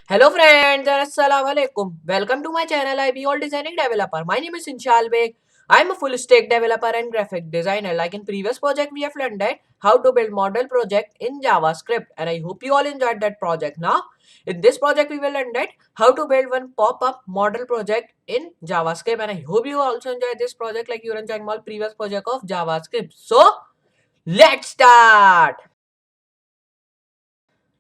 Hello friends and assalamu alaikum. Welcome to my channel IB All Designing Developer. My name is Inshal Beg. I'm a full stack developer and graphic designer. Like in previous project we have learned that how to build model project in JavaScript, and I hope you all enjoyed that project. Now in this project we will learn that how to build one pop-up model project in JavaScript, and I hope you also enjoyed this project like you're enjoying my previous project of JavaScript. So let's start.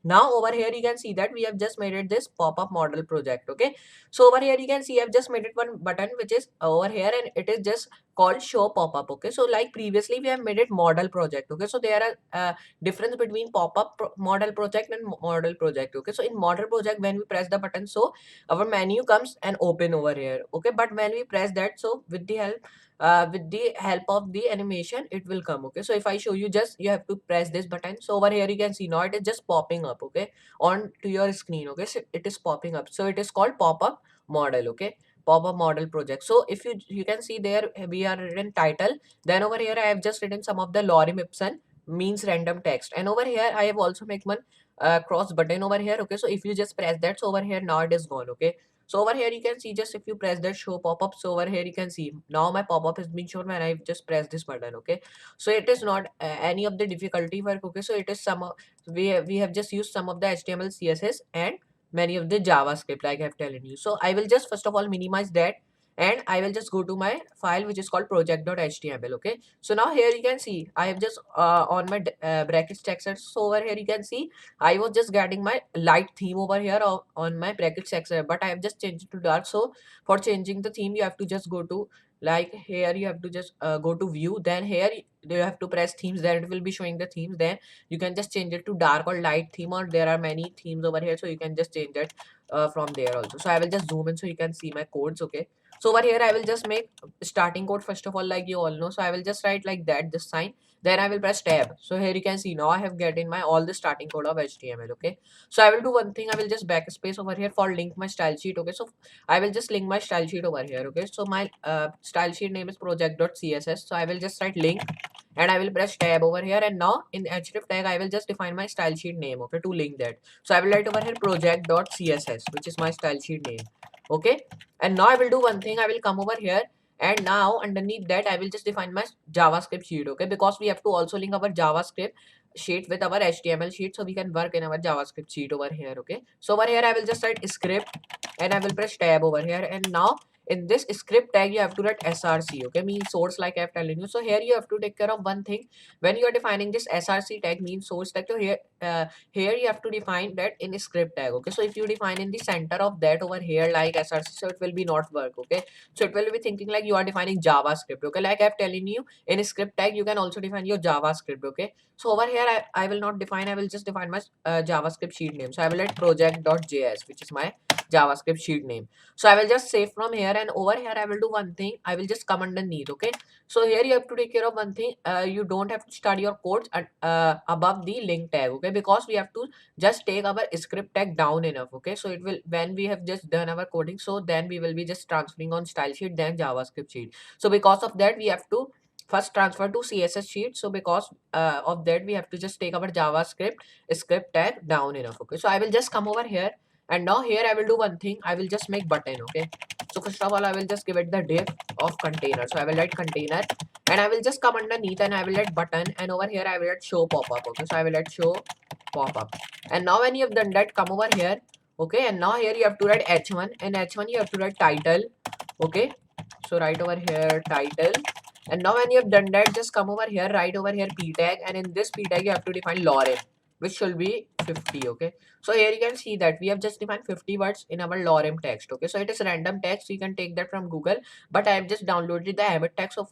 Now over here you can see that we have just made it this pop-up model project. Okay, so over here you can see I've just made it one button which is over here, and it is just called show pop-up. Okay, so like previously we have made it model project. Okay, so there are difference between pop-up model project and model project. Okay, so in model project when we press the button, so our menu comes and open over here. Okay, but when we press that, so with the help of the animation it will come. Okay, so if I show you, just you have to press this button. So over here you can see now it is just popping up. Okay, on to your screen. Okay, so it is popping up, so it is called pop-up model. Okay, pop-up model project. So if you can see there we are written title, then over here I have just written some of the lorem ipsum means random text, and over here I have also make one cross button over here. Okay, so if you just press that, so over here now it is gone. Okay, so over here you can see, just if you press that show pop-up, so over here you can see now my pop-up has been shown when I just press this button. Okay, so it is not any of the difficulty work. Okay, so it is we have just used some of the HTML, CSS and many of the JavaScript like I've telling you. So I will just first of all minimize that, and I will just go to my file which is called project.html. Okay, so now here you can see I have just on my brackets text. So over here you can see I was just getting my light theme over here on my bracket section, but I have just changed it to dark. So for changing the theme, you have to just go to, like here you have to just go to view, then here you have to press themes, then it will be showing the themes. Then you can just change it to dark or light theme, or there are many themes over here, so you can just change it from there also. So I will just zoom in so you can see my codes. Okay, so over here I will just make starting code first of all, like you all know. So I will just write like that, this sign, then I will press tab. So here you can see now I have get in my all the starting code of HTML. Okay, so I will do one thing, I will just backspace over here for link my style sheet. Okay, so I will just link my style sheet over here. Okay, so my style sheet name is project.css. So I will just write link, and I will press tab over here, and now in href tag I will just define my style sheet name. Okay, to link that, so I will write over here project.css, which is my style sheet name. Okay, and now I will do one thing, I will come over here, and now underneath that I will just define my JavaScript sheet. Okay, because we have to also link our JavaScript sheet with our HTML sheet, so we can work in our JavaScript sheet over here. Okay, so over here I will just write script, and I will press tab over here, and now in this script tag you have to write src. Okay, means source, like I have telling you. So here you have to take care of one thing, when you are defining this src tag means source tag. So here you have to define that in script tag. Okay, so if you define in the center of that over here like src, so it will be not work. Okay, so it will be thinking like you are defining JavaScript. Okay, like I have telling you, in script tag you can also define your JavaScript. Okay, so over here I will not define, I will just define my JavaScript sheet name. So I will let project.js, which is my JavaScript sheet name. So I will just save from here, and over here I will do one thing, I will just come underneath. Okay, so here you have to take care of one thing, you don't have to start your codes at, above the link tag. Okay, because we have to just take our script tag down enough. Okay, so it will, when we have just done our coding, so then we will be just transferring on style sheet then JavaScript sheet. So because of that we have to first transfer to CSS sheet. So because of that we have to just take our JavaScript script tag down enough. Okay, so I will just come over here, and now here I will do one thing, I will just make button. Okay, so first of all I will just give it the div of container. So I will write container, and I will just come underneath and I will write button, and over here I will write show pop-up. Okay, so I will write show pop-up, and now when you have done that, come over here. Okay, and now here you have to write h1, and h1 you have to write title. Okay, so write over here title, and now when you have done that, just come over here, write over here p tag, and in this p tag you have to define lorem, which should be 50. Okay, so here you can see that we have just defined 50 words in our lorem text. Okay, so it is random text, so you can take that from Google, but I have just downloaded the Emmet text. So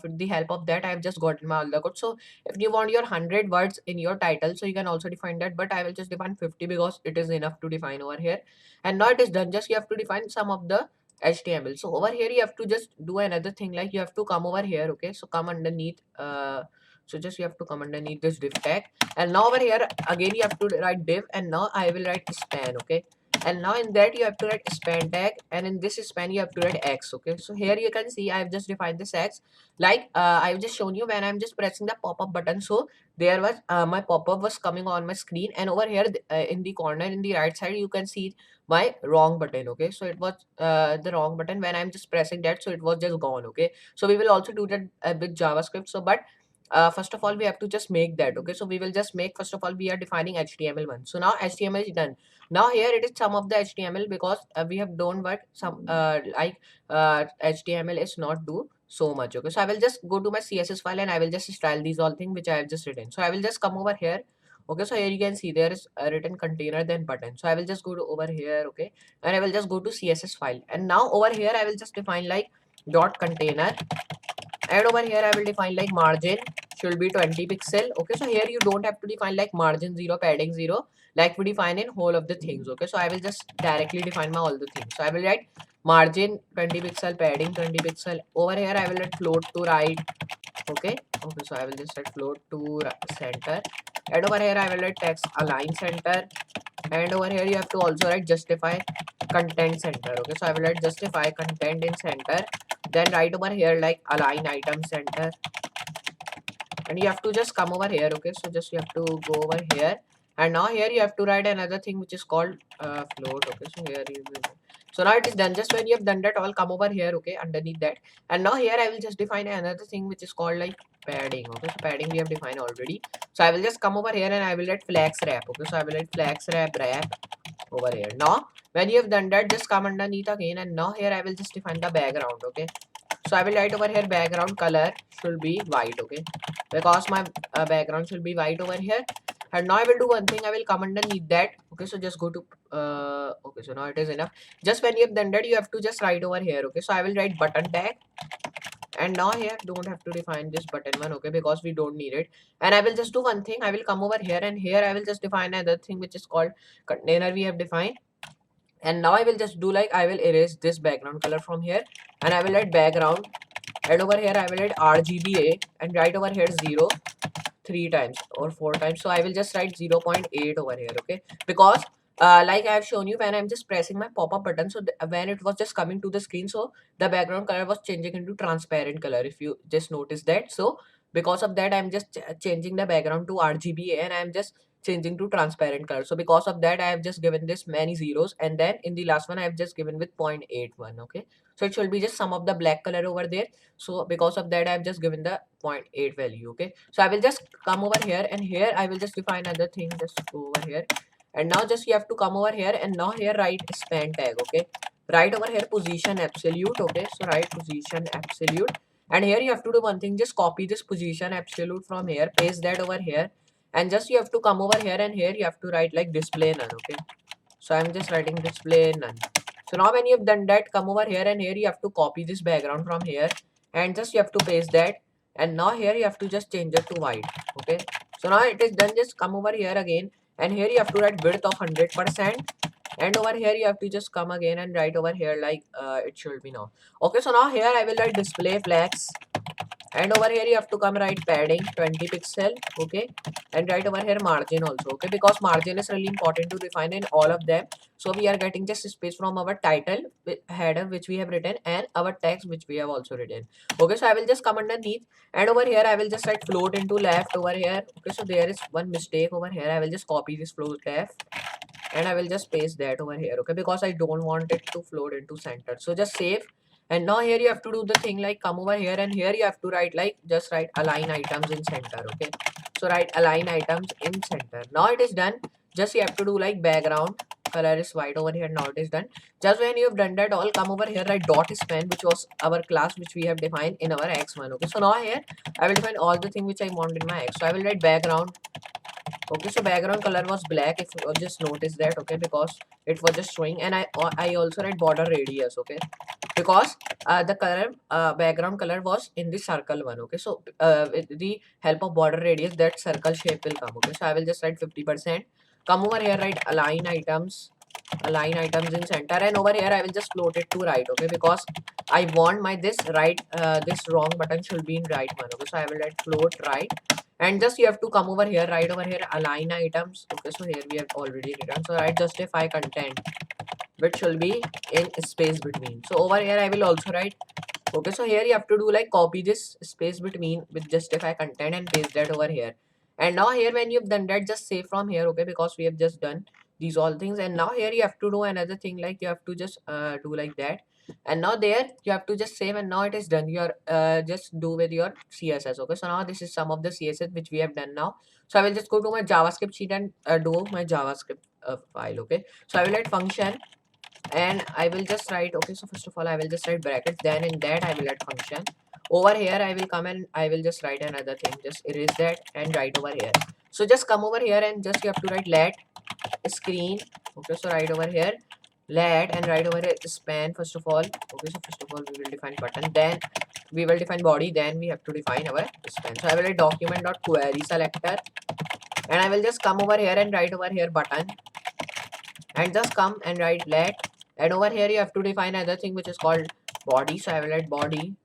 with the help of that I have just gotten my all the code. So if you want your 100 words in your title, so you can also define that, but I will just define 50 because it is enough to define over here. And now it is done, just you have to define some of the HTML. So over here you have to just do another thing, like you have to come over here. Okay, so come underneath so just you have to come underneath this div tag, and now over here again you have to write div, and now I will write span. Okay, and now in that you have to write span tag, and in this span you have to write x. Okay, so here you can see I have just defined this x, like I've just shown you when I'm just pressing the pop-up button, so there was my pop-up was coming on my screen, and over here in the corner in the right side you can see my wrong button. Okay, so it was the wrong button when I'm just pressing that, so it was just gone. Okay, so we will also do that with JavaScript. So but first of all we have to just make that. Okay, so we will just make, first of all we are defining HTML1. So now HTML is done. Now here it is some of the HTML, because we have done what some HTML is not do so much. Okay, so I will just go to my CSS file and I will just style these all things which I have just written. So I will just come over here. Okay, so here you can see there is a written container then button. So I will just go to over here. Okay, and I will just go to CSS file, and now over here I will just define like dot container, and over here I will define like margin should be 20 pixel. Okay, so here you don't have to define like margin 0, padding 0, like we define in whole of the things. Okay, so I will just directly define my all the things. So I will write margin 20 pixel, padding 20 pixel. Over here I will let float to right. Okay, so I will just set float to center, and over here I will let text align center, and over here you have to also write justify content center. Okay, so I will write justify content in center, then right over here like align item center, and you have to just come over here. Okay, so just you have to go over here, and now here you have to write another thing which is called float. Okay, so here you will, so now it is done. Just when you have done that, all come over here. Okay, underneath that, and now here I will just define another thing which is called like padding. Okay, so padding we have defined already, so I will just come over here and I will let flex wrap. Okay, so I will let flex wrap over here. Now when you have done that, just come underneath again, and now here I will just define the background. Okay, so I will write over here background color should be white. Okay, because my background should be white over here, and now I will do one thing, I will come underneath that. Okay, so just go to okay, so now it is enough. Just when you have done that, you have to just write over here. Okay, so I will write button tag, and now here don't have to define this button one. Okay, because we don't need it, and I will just do one thing, I will come over here, and here I will just define another thing which is called container we have defined. And now I will just do like I will erase this background color from here, and I will write background, and over here I will write RGBA, and right over here 0 3 times or 4 times. So I will just write 0.8 over here. Okay, because like I have shown you, when I'm just pressing my pop-up button, so when it was just coming to the screen, so the background color was changing into transparent color, if you just notice that. So because of that I'm just changing the background to RGBA, and I'm just changing to transparent color. So because of that I have just given this many zeros, and then in the last one I have just given with 0.81. Okay, so it should be just some of the black color over there. So because of that I have just given the 0.8 value. Okay, so I will just come over here, and here I will just define another thing. Just go over here, and now just you have to come over here, and now here write span tag. Okay, right over here position absolute. Okay, so write position absolute, and here you have to do one thing, just copy this position absolute from here, paste that over here, and just you have to come over here, and here you have to write like display none. Okay, so I'm just writing display none. So now when you have done that, come over here, and here you have to copy this background from here, and just you have to paste that, and now here you have to just change it to white. Okay, so now it is done. Just come over here again, and here you have to write width of 100%, and over here you have to just come again and write over here like it should be now. Okay, so now here I will write display flex, and over here you have to come write padding 20 pixel. Okay, and right over here margin also. Okay, because margin is really important to define in all of them. So we are getting just space from our title header which we have written, and our text which we have also written. Okay, so I will just come underneath, and over here I will just write float into left over here. Okay, so there is one mistake over here, I will just copy this float left, and I will just paste that over here. Okay, because I don't want it to float into center. So just save, and now here you have to do the thing like come over here, and here you have to write like just write align items in center. Okay, so write align items in center. Now it is done. Just you have to do like background color is white over here. Now it is done. Just when you have done that, all come over here, write dot span, which was our class which we have defined in our x1. Okay, so now here I will define all the thing which I want in my x. So I will write background. Okay, so background color was black, if you just notice that. Okay, because it was just showing, and I also write border radius. Okay, because the color background color was in the circle one. Okay, so with the help of border radius, that circle shape will come. Okay, so I will just write 50%. Come over here, write align items in center, and over here I will just float it to right. Okay, because I want my this right this wrong button should be in right one. Okay, so I will write float right, and just you have to come over here, right over here align items. Okay, so here we have already written, so write justify content. which will be in space between. So over here I will also write. Okay, so here you have to do like copy this space between with justify content and paste that over here. And now here when you've done that, just save from here, okay, because we have just done these all things. And now here you have to do another thing, like you have to just do like that. And now there you have to just save, and now it is done. You are just do with your CSS. Okay, so now this is some of the CSS which we have done now. So I will just go to my JavaScript sheet and do my JavaScript file. Okay, so I will add function, and I will just write. Okay, so first of all I will just write brackets, then in that I will add function. Over here I will come and I will just write another thing, just erase that and write over here. So just come over here and just you have to write let screen. Okay, so write over here let and write over here span first of all. Okay, so first of all we will define button, then we will define body, then we have to define our span. So I will write document dot query selector, and I will just come over here and write over here button, and just come and write let. And over here you have to define another thing which is called body. So I will write body,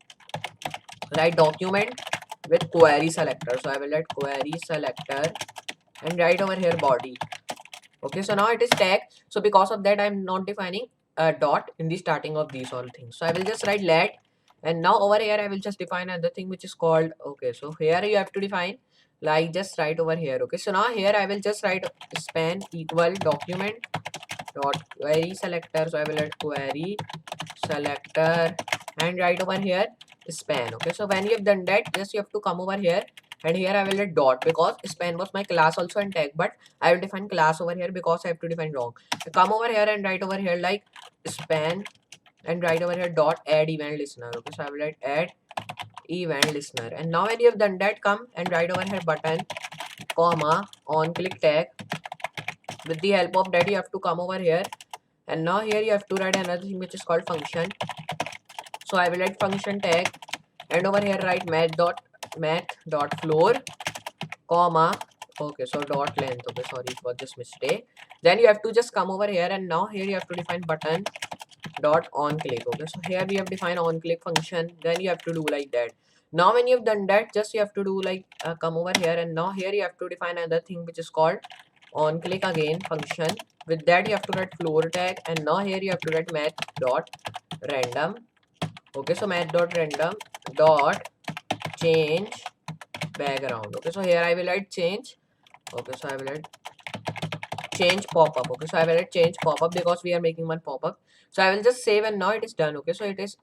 write document with query selector. So I will write query selector and write over here body. Okay, so now it is tag. So because of that I'm not defining a dot in the starting of these all things. So I will just write let, and now over here I will just define another thing which is called. Okay, so here you have to define like just write over here. Okay, so now here I will just write span equal document dot query selector. So I will add query selector and write over here span. Okay, so when you have done that, just you have to come over here, and here I will add dot because span was my class also and tag, but I will define class over here because I have to define wrong. So come over here and write over here like span and write over here dot add event listener. Okay, so I will add event listener, and now when you have done that, come and write over here button comma on click tag. With the help of that you have to come over here, and now here you have to write another thing which is called function. So I will write function tag, and over here write math dot floor comma. Okay, so dot length. Okay, sorry, it was just mistake. Then you have to just come over here, and now here you have to define button dot on click. Okay, so here we have defined on click function, then you have to do like that. Now when you've done that, just you have to do like come over here, and now here you have to define another thing which is called on click again function. With that you have to write floor tag, and now here you have to write math dot random. Okay, so math dot random dot change background. Okay, so here I will write change. Okay, so I will write change pop-up. Okay, so I will write change pop-up because we are making one pop-up. So I will just save, and now it is done. Okay, so it is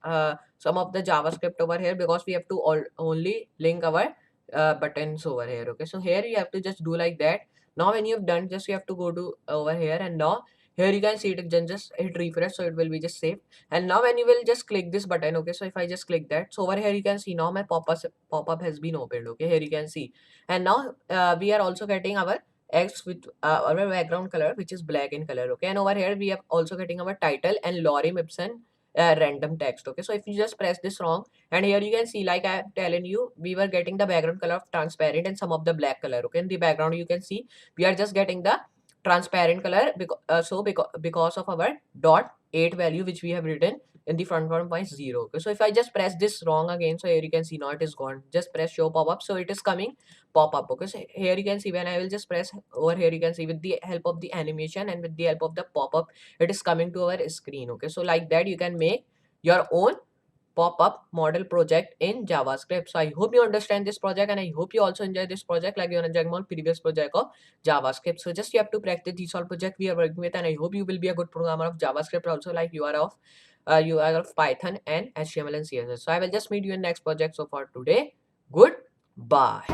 some of the JavaScript over here because we have to only link our buttons over here. Okay, so here you have to just do like that. Now when you have done, just you have to go to over here, and now here you can see it, then just hit refresh, so it will be just saved. And now when you will just click this button, okay, so if I just click that, so over here you can see now my pop-up has been opened. Okay, here you can see, and now we are also getting our X with our background color which is black in color. Okay, and over here we have also getting our title and Lorem Ipsum random text. Okay, so if you just press this wrong, and here you can see, like I am telling you, we were getting the background color of transparent and some of the black color. Okay, in the background you can see we are just getting the transparent color because of our dot 8 value which we have written in the front one point 0. Okay, so if I just press this wrong again, so here you can see now it is gone. Just press show pop-up, so it is coming pop-up. Okay, so here you can see when I will just press over here, you can see with the help of the animation and with the help of the pop-up, it is coming to our screen. Okay, so like that you can make your own pop-up model project in JavaScript. So I hope you understand this project, and I hope you also enjoy this project like you enjoyed my previous project of JavaScript. So just you have to practice these all project we are working with, and I hope you will be a good programmer of JavaScript also, like you are of Python and HTML and CSS. So I will just meet you in next project. So for today, goodbye.